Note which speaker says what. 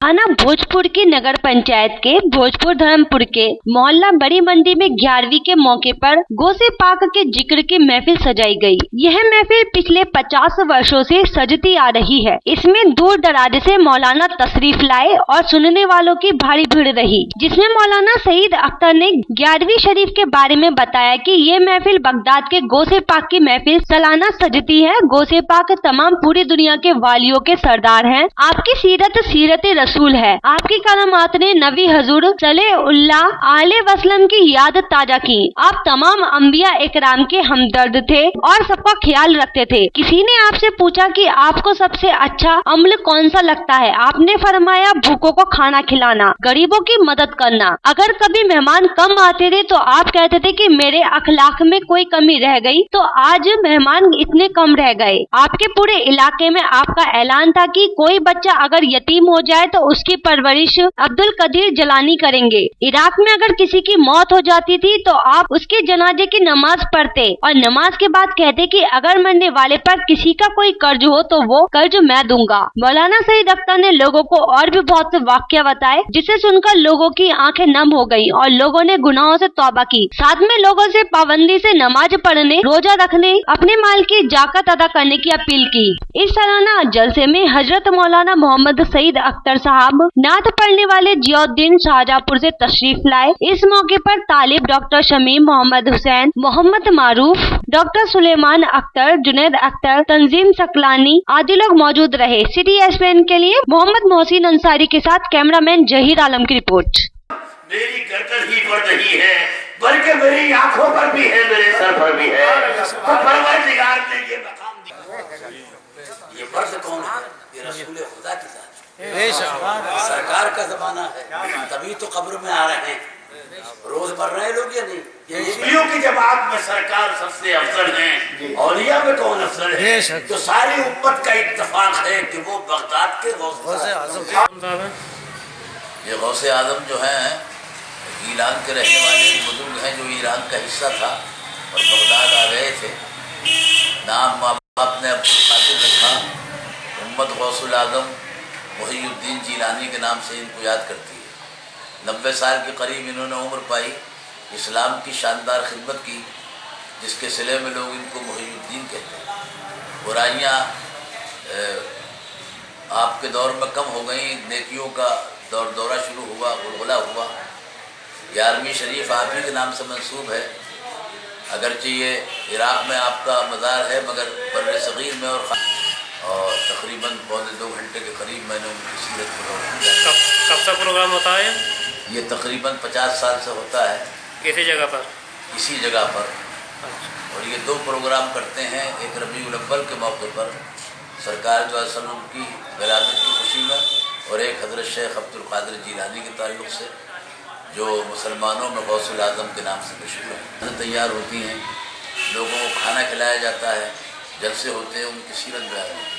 Speaker 1: थाना भोजपुर की नगर पंचायत के भोजपुर धर्मपुर के मोहल्ला बड़ी मंडी में 11वीं के मौके पर गोसे पाक के जिक्र की महफिल सजाई गई। यह महफिल पिछले 50 वर्षों से सजती आ रही है। इसमें दूर दराज से मौलाना तशरीफ लाए और सुनने वालों की भारी भीड़ रही, जिसमें मौलाना सईद अख्तर ने 11वीं शरीफ के बारे में बताया कि ये महफिल बगदाद के गोसे पाक की महफिल सालाना सजती है। गोसे पाक तमाम पूरी दुनिया के वालियों के सरदार हैं। आपकी सीरत सीरत रसूल है। आपकी करामात ने नबी हजूर सल्लल्लाहु अलैहि वसल्लम की याद ताजा की। आप तमाम अंबिया इकराम के हमदर्द थे और सबका ख्याल रखते थे। किसी ने आपसे पूछा कि आपको सबसे अच्छा अमल कौन सा लगता है? आपने फरमाया भूखों को खाना खिलाना, गरीबों की मदद करना। अगर कभी मेहमान कम आते थे तो आप कहते थे कि मेरे अखलाक में कोई कमी रह गई, तो आज मेहमान इतने कम रह गए। आपके पूरे इलाके में आपका ऐलान था कि कोई बच्चा अगर यतीम हो जाए तो उसकी परवरिश अब्दुल कदीर जलानी करेंगे। इराक में अगर किसी की मौत हो जाती थी तो आप उसके जनाजे की नमाज पढ़ते और नमाज के बाद कहते कि अगर मरने वाले पर किसी का कोई कर्ज हो तो वो कर्ज मैं दूंगा। मौलाना सईद अख्तर ने लोगों को और भी बहुत से वाकया बताए, जिसे सुनकर लोगों की आंखें नम हो गयी और लोगों ने गुनाहों से तौबा की। साथ में लोगों से पाबंदी से नमाज पढ़ने, रोजा रखने, अपने माल की जाकत अदा करने की अपील की। इस सालाना जलसे में हजरत मौलाना मोहम्मद सईद अख्तर साहब नात पढ़ने वाले जियाउद्दीन शाहजहांपुर से तशरीफ लाए। इस मौके पर तालिब डॉक्टर शमीम मोहम्मद हुसैन, मोहम्मद मारूफ, डॉक्टर सुलेमान अख्तर, जुनैद अख्तर, तंजीम सकलानी आदि लोग मौजूद रहे। सिटी एसपीएन के लिए मोहम्मद मोहसिन अंसारी के साथ कैमरामैन जहीर आलम की रिपोर्ट।
Speaker 2: मेरी गर्दन ही पर नहीं है बल्कि मेरी आंखों पर भी है, मेरे सर पर भी है। तो परवरदिगार ने ये मकाम दिया। ये मर्द कौन है? ये रसूल खुदा की जात है। सरकार का जमाना है, तभी तो कब्र में आ रहे हैं। रोज मर रहे लोग या नहीं? ये नबियों की जमात में सरकार सबसे अफजल है। औलिया में कौन अफजल है? तो सारी उम्मत का इत्तेफाक है कि वो बगदाद के गौसे आजम। ये गौसे आजम जो है ईरान के रहने वाले बुजुर्ग हैं, जो ईरान का हिस्सा था और बगदाद आ गए थे। नाम माँ बाप ने अब्दुल कादिर रखा। उम्मत गौसुल आजम मुहीउद्दीन जीलानी के नाम से इनको याद करती है। 90 साल के करीब इन्होंने उम्र पाई, इस्लाम की शानदार खिदमत की, जिसके सिले में लोग इनको मुहीउद्दीन कहते हैं। बुराइयाँ आपके दौर में कम हो गई, नेकियों का दौरा शुरू हुआ, गुलगुला हुआ। 11वीं शरीफ आप ही के नाम से मंसूब है। अगरचे ये इराक़ में आपका मज़ार है, मगर बर्र सग़ीर में और तकरीबन पौने 2 घंटे के करीब मैंने उनकी सीरत पर
Speaker 3: कब तक प्रोग्राम होता है?
Speaker 2: ये तकरीबन 50 साल से होता है।
Speaker 3: किसी जगह पर?
Speaker 2: इसी जगह पर। और ये 2 प्रोग्राम करते हैं, एक रबीउल अव्वल के मौके पर सरकार जो वसल्लम की विलादत की खुशी में, और एक हज़रत शेख अब्दुल कादिर जीलानी के ताल्लुक़ से, जो मुसलमानों में गौसुल आज़म के नाम से मशहूर है। तैयार होती हैं, लोगों को खाना खिलाया जाता है, जलसे होते हैं, उनकी सीरत बयान होती है।